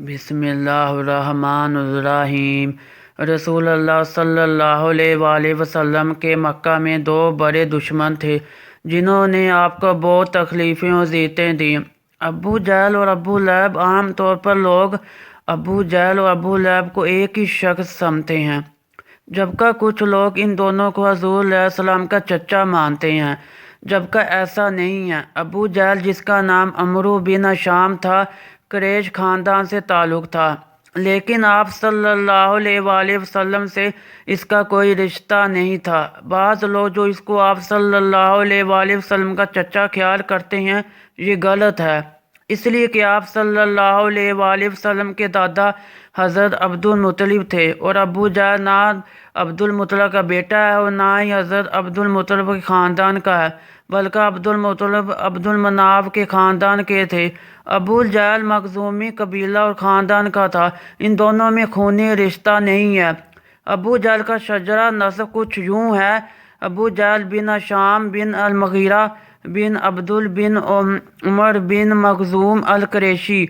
بسم اللہ الرحمن الرحیم۔ رسول اللہ صلی اللہ علیہ وآلہ وسلم کے مکہ میں دو بڑے دشمن تھے جنہوں نے آپ کو بہت تکلیفیں اور اذیتیں دیں، ابو جہل اور ابو لہب۔ عام طور پر لوگ ابو جہل اور ابو لہب کو ایک ہی شخص سمجھتے ہیں، جبکہ کچھ لوگ ان دونوں کو حضور علیہ السلام کا چچا مانتے ہیں، جبکہ ایسا نہیں ہے۔ ابو جہل، جس کا نام عمرو بن ہشام تھا، قریش خاندان سے تعلق تھا، لیکن آپ صلی اللہ علیہ وآلہ وسلم سے اس کا کوئی رشتہ نہیں تھا۔ بعض لوگ جو اس کو آپ صلی اللہ علیہ وآلہ وسلم کا چچا خیال کرتے ہیں، یہ غلط ہے، اس لیے کہ آپ صلی اللہ علیہ وآلہ وسلم کے دادا حضرت عبد المطلب تھے، اور ابو جہل نہ عبد المطلب کا بیٹا ہے اور نہ ہی حضرت عبد المطلب کے خاندان کا ہے، بلکہ عبد المطلب عبد المناف کے خاندان کے تھے۔ ابو جہل مخزومی قبیلہ اور خاندان کا تھا، ان دونوں میں خونی رشتہ نہیں ہے۔ ابو جہل کا شجرہ نسب کچھ یوں ہے: ابو جہل بن ہشام بن المغیرہ بن عبدل بن عمر بن مخزوم القریشی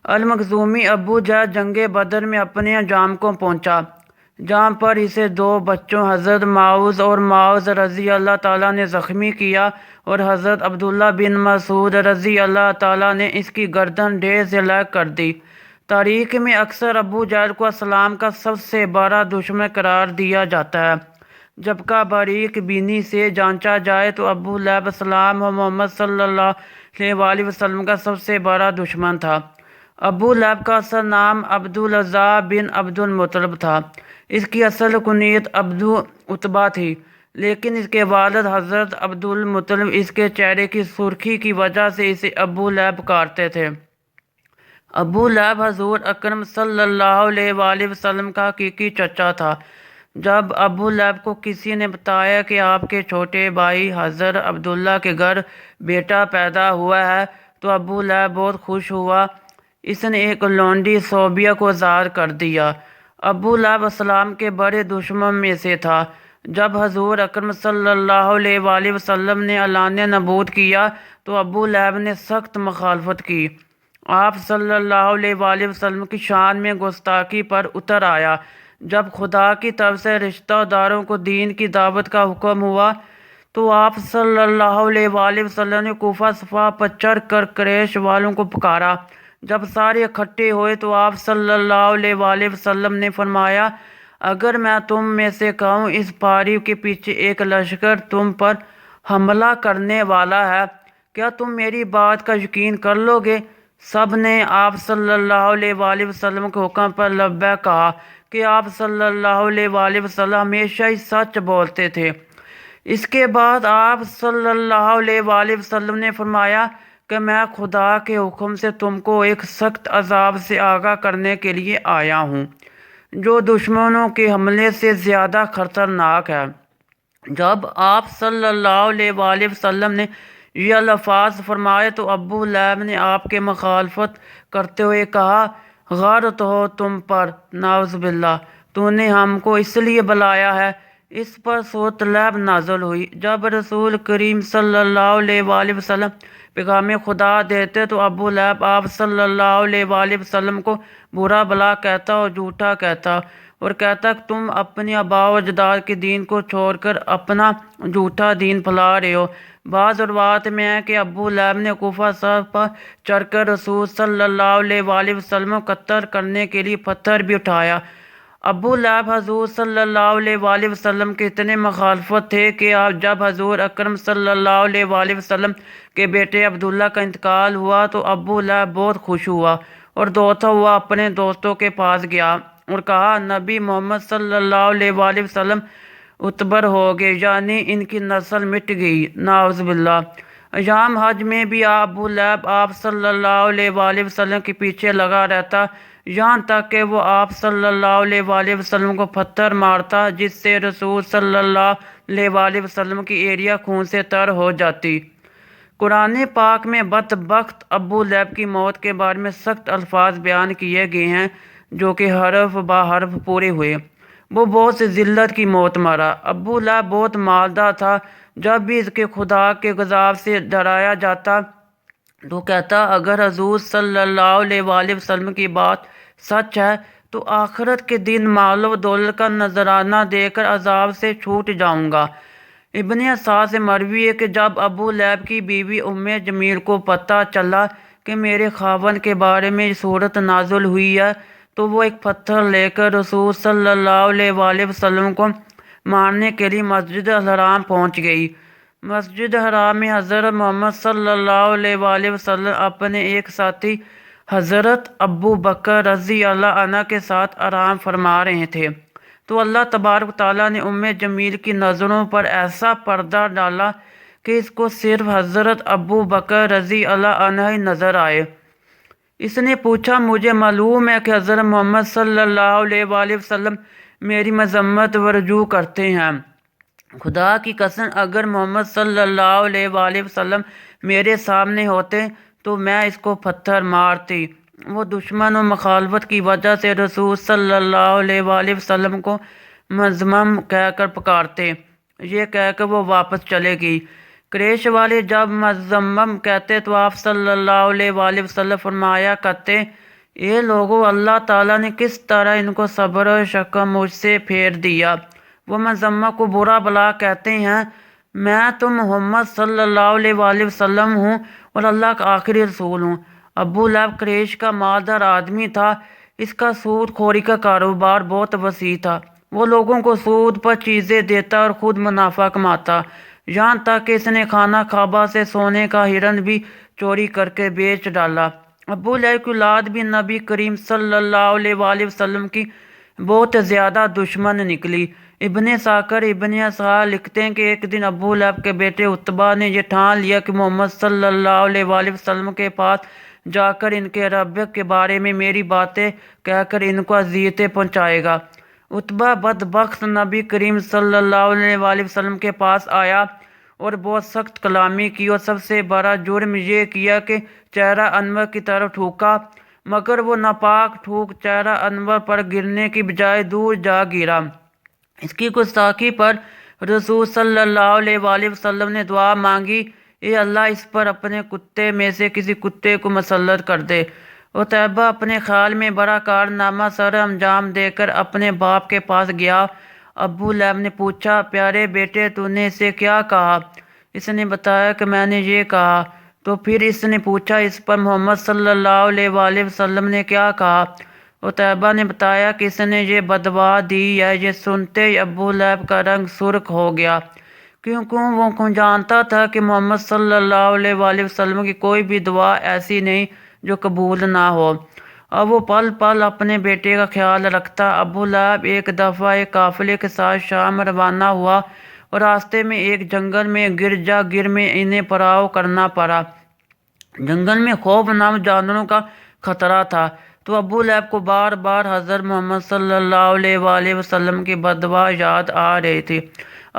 المخزومی۔ ابو جہل جنگ بدر میں اپنے انجام کو پہنچا، جہاں پر اسے دو بچوں حضرت معاذ اور معاذ رضی اللہ تعالیٰ نے زخمی کیا، اور حضرت عبداللہ بن مسعود رضی اللہ تعالیٰ نے اس کی گردن ڈھیر سے ہلاک کر دی۔ تاریخ میں اکثر ابو جہل کو اسلام کا سب سے بڑا دشمن قرار دیا جاتا ہے، جبکہ باریک بینی سے جانچا جائے تو ابو لہب اسلام اور محمد صلی اللہ علیہ وآلہ وسلم کا سب سے بڑا دشمن تھا۔ ابو لہب کا اصل نام عبد العزیٰ بن عبد المطلب تھا، اس کی اصل کنیت ابو عتبہ تھی، لیکن اس کے والد حضرت عبد المطلب اس کے چہرے کی سرخی کی وجہ سے اسے ابو لہب پکارتے تھے۔ ابو لہب حضور اکرم صلی اللہ علیہ وآلہ وسلم کا حقیقی چچا تھا۔ جب ابو لہب کو کسی نے بتایا کہ آپ کے چھوٹے بھائی حضرت عبداللہ کے گھر بیٹا پیدا ہوا ہے تو ابو لہب بہت خوش ہوا۔ اس نے ایک لونڈی صوبیہ کو ظاہر کر دیا۔ ابو لہب اسلام کے بڑے دشمن میں سے تھا۔ جب حضور اکرم صلی اللہ علیہ وآلہ وسلم نے اعلان نبوت کیا تو ابو لہب نے سخت مخالفت کی۔ آپ صلی اللہ علیہ وآلہ وسلم کی شان میں گستاخی پر اتر آیا۔ جب خدا کی طرف سے رشتہ داروں کو دین کی دعوت کا حکم ہوا تو آپ صلی اللہ علیہ وآلہ وسلم نے کوفہ صفا پر چڑھ کر قریش والوں کو پکارا۔ جب سارے اکٹھے ہوئے تو آپ صلی اللہ علیہ وآلہ وسلم نے فرمایا: اگر میں تم میں سے کہوں اس پہاڑی کے پیچھے ایک لشکر تم پر حملہ کرنے والا ہے، کیا تم میری بات کا یقین کر لو گے؟ سب نے آپ صلی اللہ علیہ وآلہ وسلم کے حکم پر لبیک کہا کہ آپ صلی اللہ علیہ وآلہ وسلم ہمیشہ ہی سچ بولتے تھے۔ اس کے بعد آپ صلی اللہ علیہ وآلہ وسلم نے فرمایا کہ میں خدا کے حکم سے تم کو ایک سخت عذاب سے آگاہ کرنے کے لیے آیا ہوں، جو دشمنوں کے حملے سے زیادہ خطرناک ہے۔ جب آپ صلی اللہ علیہ وآلہ وسلم نے یہ الفاظ فرمائے تو ابو لہب نے آپ کے مخالفت کرتے ہوئے کہا: غارت ہو تم پر، نعوذ باللہ، تو نے ہم کو اس لیے بلایا ہے۔ اس پر سورۃ لہب نازل ہوئی۔ جب رسول کریم صلی اللہ علیہ وآلہ وسلم پیغام خدا دیتے تو ابو لہب آپ صلی اللہ علیہ وآلہ وسلم کو برا بھلا کہتا اور جھوٹا کہتا، اور کہتا کہ تم اپنی آباء و اجداد کے دین کو چھوڑ کر اپنا جھوٹا دین پھیلا رہے ہو۔ بعض روایات میں ہے کہ ابو لہب نے کوفہ صفا پر چڑھ کر رسول صلی اللہ علیہ وآلہ وسلم کو قتل کرنے کے لیے پتھر بھی اٹھایا۔ ابو لہب حضور صلی اللہ علیہ وآلہ وسلم کے اتنے مخالفت تھے کہ جب حضور اکرم صلی اللہ علیہ وآلہ وسلم کے بیٹے عبداللہ کا انتقال ہوا تو ابو لہب بہت خوش ہوا اور دوڑتا ہوا اپنے دوستوں کے پاس گیا اور کہا: نبی محمد صلی اللہ علیہ وآلہ وسلم اتبر ہو گئے، یعنی ان کی نسل مٹ گئی، نعوذ باللہ۔ ایام حج میں بھی ابو لہب آپ صلی اللہ علیہ وآلہ وسلم کے پیچھے لگا رہتا، یہاں تک کہ وہ آپ صلی اللہ علیہ وآلہ وسلم کو پتھر مارتا، جس سے رسول صلی اللہ علیہ وآلہ وسلم کی ایڑیاں خون سے تر ہو جاتی۔ قرآن پاک میں بدبخت ابو لہب کی موت کے بارے میں سخت الفاظ بیان کیے گئے ہیں، جو کہ حرف بہ حرف پورے ہوئے۔ وہ بہت سی ذلت کی موت مرا۔ ابو لہب بہت مالدار تھا۔ جب بھی اس کے خدا کے غضب سے ڈرایا جاتا تو کہتا اگر حضور صلی اللہ علیہ وآلہ وسلم کی بات سچ ہے تو آخرت کے دن مال و دولت کا نذرانہ دے کر عذاب سے چھوٹ جاؤں گا۔ ابن اسحاق سے مروی ہے کہ جب ابو لہب کی بیوی ام جمیل کو پتہ چلا کہ میرے خاوند کے بارے میں صورت نازل ہوئی ہے تو وہ ایک پتھر لے کر رسول صلی اللہ علیہ وآلہ وسلم کو مارنے کے لیے مسجد الحرام پہنچ گئی۔ مسجد حرام میں حضرت محمد صلی اللہ علیہ وآلہ وسلم اپنے ایک ساتھی حضرت ابو بکر رضی اللہ عنہ کے ساتھ آرام فرما رہے تھے تو اللہ تبارک تعالیٰ نے ام جمیل کی نظروں پر ایسا پردہ ڈالا کہ اس کو صرف حضرت ابو بکر رضی اللہ عنہ ہی نظر آئے۔ اس نے پوچھا مجھے معلوم ہے کہ حضرت محمد صلی اللہ علیہ وآلہ وسلم میری مذمت و رجوع کرتے ہیں، خدا کی قسم اگر محمد صلی اللہ علیہ وآلہ وسلم میرے سامنے ہوتے تو میں اس کو پتھر مارتی۔ وہ دشمن و مخالفت کی وجہ سے رسول صلی اللہ علیہ وآلہ وسلم کو مذمم کہہ کر پکارتے، یہ کہہ کر وہ واپس چلے گئی۔ قریش والے جب مذمم کہتے تو آپ صلی اللہ علیہ وآلہ وسلم فرمایا کرتے اے لوگو اللہ تعالیٰ نے کس طرح ان کو صبر و شکم مجھ سے پھیر دیا۔ وہ مذمم کو برا بلا کہتے ہیں میں تو محمد صلی اللہ علیہ وآلہ وسلم ہوں اور اللہ کا آخری رسول ہوں۔ ابو لہب قریش کا مالدار آدمی تھا، اس کا سود خوری کا کاروبار بہت وسیع تھا، وہ لوگوں کو سود پر چیزیں دیتا اور خود منافع کماتا، یہاں تک کہ اس نے خانہ کعبہ سے سونے کا ہرن بھی چوری کر کے بیچ ڈالا۔ ابو لہب کی اولاد بھی نبی کریم صلی اللہ علیہ وآلہ وسلم کی بہت زیادہ دشمن نکلی۔ ابن ساکر ابن اسحاق لکھتے ہیں کہ ایک دن ابو لہب کے بیٹے عتبہ نے یہ ٹھان لیا کہ محمد صلی اللہ علیہ وآلہ وسلم کے پاس جا کر ان کے رب کے بارے میں میری باتیں کہہ کر ان کو اذیتیں پہنچائے گا۔ عتبہ بدبخت نبی کریم صلی اللہ علیہ وآلہ وسلم کے پاس آیا اور بہت سخت کلامی کی اور سب سے بڑا جرم یہ کیا کہ چہرہ انور کی طرف تھوکا، مگر وہ ناپاک تھوک چہرہ انور پر گرنے کی بجائے دور جا گرا۔ اس کی گستاخی پر رسول صلی اللہ علیہ وآلہ وسلم نے دعا مانگی اے اللہ اس پر اپنے کتے میں سے کسی کتے کو مسلط کر دے۔ عتبہ اپنے خیال میں بڑا کارنامہ سر انجام دے کر اپنے باپ کے پاس گیا۔ ابو لہب نے پوچھا پیارے بیٹے تو نے اسے کیا کہا؟ اس نے بتایا کہ میں نے یہ کہا۔ تو پھر اس نے پوچھا اس پر محمد صلی اللہ علیہ وآلہ وسلم نے کیا کہا؟ عتبہ نے بتایا کہ اس نے یہ بدوا دی ہے۔ یہ سنتے ہی ابو لہب کا رنگ سرخ ہو گیا کیونکہ وہ جانتا تھا کہ محمد صلی اللہ علیہ وآلہ وسلم کی کوئی بھی دعا ایسی نہیں جو قبول نہ ہو۔ اب وہ پل پل اپنے بیٹے کا خیال رکھتا۔ ابو لہب ایک دفعہ ایک قافلے کے ساتھ شام روانہ ہوا اور راستے میں ایک جنگل میں گرجا گر میں انہیں پڑاؤ کرنا پڑا۔ جنگل میں خوفناک جانوروں کا خطرہ تھا تو ابو لہب کو بار بار حضرت محمد صلی اللہ علیہ وآلہ وسلم کی بددعا یاد آ رہی تھی۔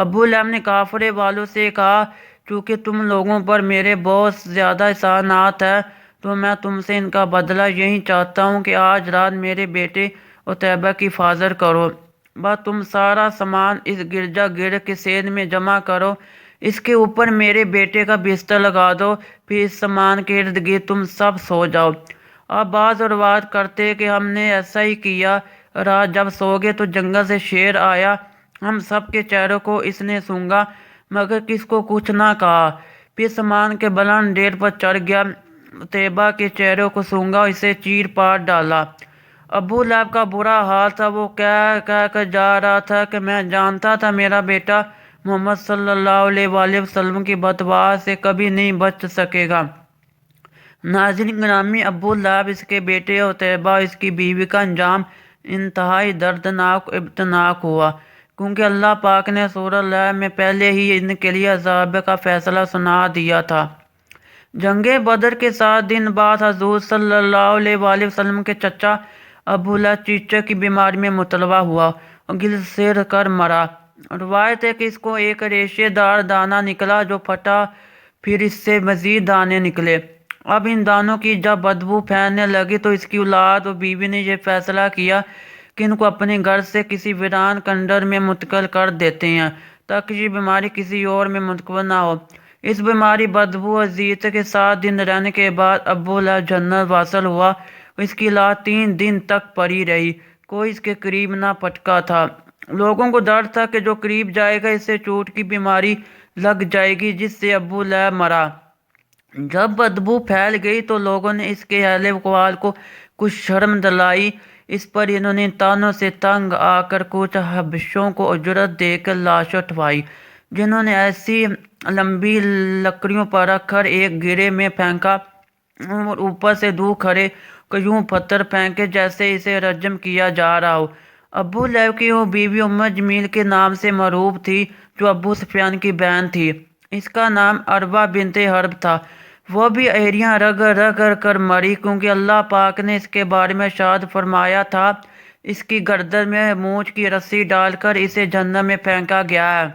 ابو لہب نے قافلے والوں سے کہا چونکہ تم لوگوں پر میرے بہت زیادہ احسانات ہیں تو میں تم سے ان کا بدلہ یہی چاہتا ہوں کہ آج رات میرے بیٹے عتبہ کی حفاظت کرو، بس تم سارا سامان اس گرجا گر کے سین میں جمع کرو، اس کے اوپر میرے بیٹے کا بستر لگا دو، پھر اس سامان کے ارد گرد تم سب سو جاؤ۔ اب بعض روایت کرتے کہ ہم نے ایسا ہی کیا، رات جب سو گئے تو جنگل سے شیر آیا، ہم سب کے چہروں کو اس نے سونگا مگر کس کو کچھ نہ کہا، پھر سامان کے بلند ڈیر پر چڑھ گیا، عتبہ کے چہروں کو سونگا، اسے چیر پاڑ ڈالا۔ ابو لہب کا برا حال تھا، وہ کہہ کر جا رہا تھا کہ میں جانتا تھا میرا بیٹا محمد صلی اللہ علیہ وآلہ وسلم کی بددعا سے کبھی نہیں بچ سکے گا۔ ناظرین گرامی، ابو لہب، اس کے بیٹے عتبہ، اس کی بیوی کا انجام انتہائی دردناک و ابتناک ہوا کیونکہ اللہ پاک نے سورہ لہب میں پہلے ہی ان کے لیے عذاب کا فیصلہ سنا دیا تھا۔ جنگ بدر کے 7 دن بعد حضور صلی اللہ علیہ وآلہ وسلم کے چچا ابو لہب چیچک کی بیماری میں مبتلا ہوا اور گلسیر کر مرا۔ روایت ہے کہ اس کو ایک ریشے دار دانہ نکلا جو پھٹا، پھر اس سے مزید دانے نکلے۔ اب ان دانوں کی جب بدبو پھیلنے لگی تو اس کی اولاد و بیوی نے یہ فیصلہ کیا کہ ان کو اپنے گھر سے کسی ویران کنڈر میں منتقل کر دیتے ہیں تاکہ یہ بیماری کسی اور میں منتقل نہ ہو۔ اس بیماری بدبو اور اذیت کے 7 دن رہنے کے بعد ابو لہب جنت واصل ہوا۔ اس کی لاش 3 دن تک پڑی رہی، کوئی اس کے قریب نہ پٹکا تھا۔ لوگوں کو ڈر تھا کہ جو قریب جائے گا اسے چوٹ کی بیماری لگ جائے گی، جس سے ابو لہب مرا۔ جب بدبو پھیل گئی تو لوگوں نے اس کے اہل وقال کو کچھ شرم دلائی۔ اس پر انہوں نے تانوں سے تنگ آ کر کچھ حبشوں کو اجرت دے کر لاش اٹھوائی، جنہوں نے ایسی لمبی لکڑیوں پر رکھ کر ایک گرے میں پھینکا اور اوپر سے دو کھڑے یوں پتھر پھینکے جیسے اسے رجم کیا جا رہا ہو۔ ابو لہب کی وہ بیوی ام جمیل کے نام سے معروف تھی، جو ابو سفیان کی بہن تھی۔ اس کا نام عربہ بنت حرب تھا۔ وہ بھی ایڑیاں رگڑ رگڑ کر مری، کیونکہ اللہ پاک نے اس کے بارے میں ارشاد فرمایا تھا، اس کی گردن میں مونچھ کی رسی ڈال کر اسے جہنم میں پھینکا گیا ہے۔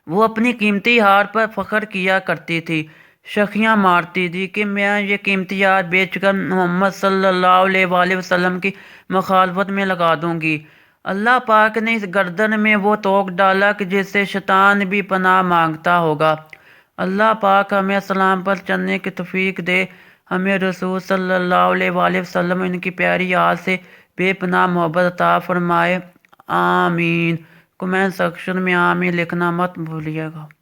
وہ اپنی قیمتی ہار پر فخر کیا کرتی تھی، شخیاں مارتی تھی کہ میں یہ قیمتی ہار بیچ کر محمد صلی اللہ علیہ وآلہ وسلم کی مخالفت میں لگا دوں گی۔ اللہ پاک نے اس گردن میں وہ توق ڈالا کہ جس سے شیطان بھی پناہ مانگتا ہوگا۔ اللہ پاک ہمیں اسلام پر چلنے کی توفیق دے، ہمیں رسول صلی اللہ علیہ وآلہ وسلم ان کی پیاری آل سے بے پناہ محبت عطا فرمائے، آمین۔ کمنٹ سیکشن میں آمین لکھنا مت بھولیے گا۔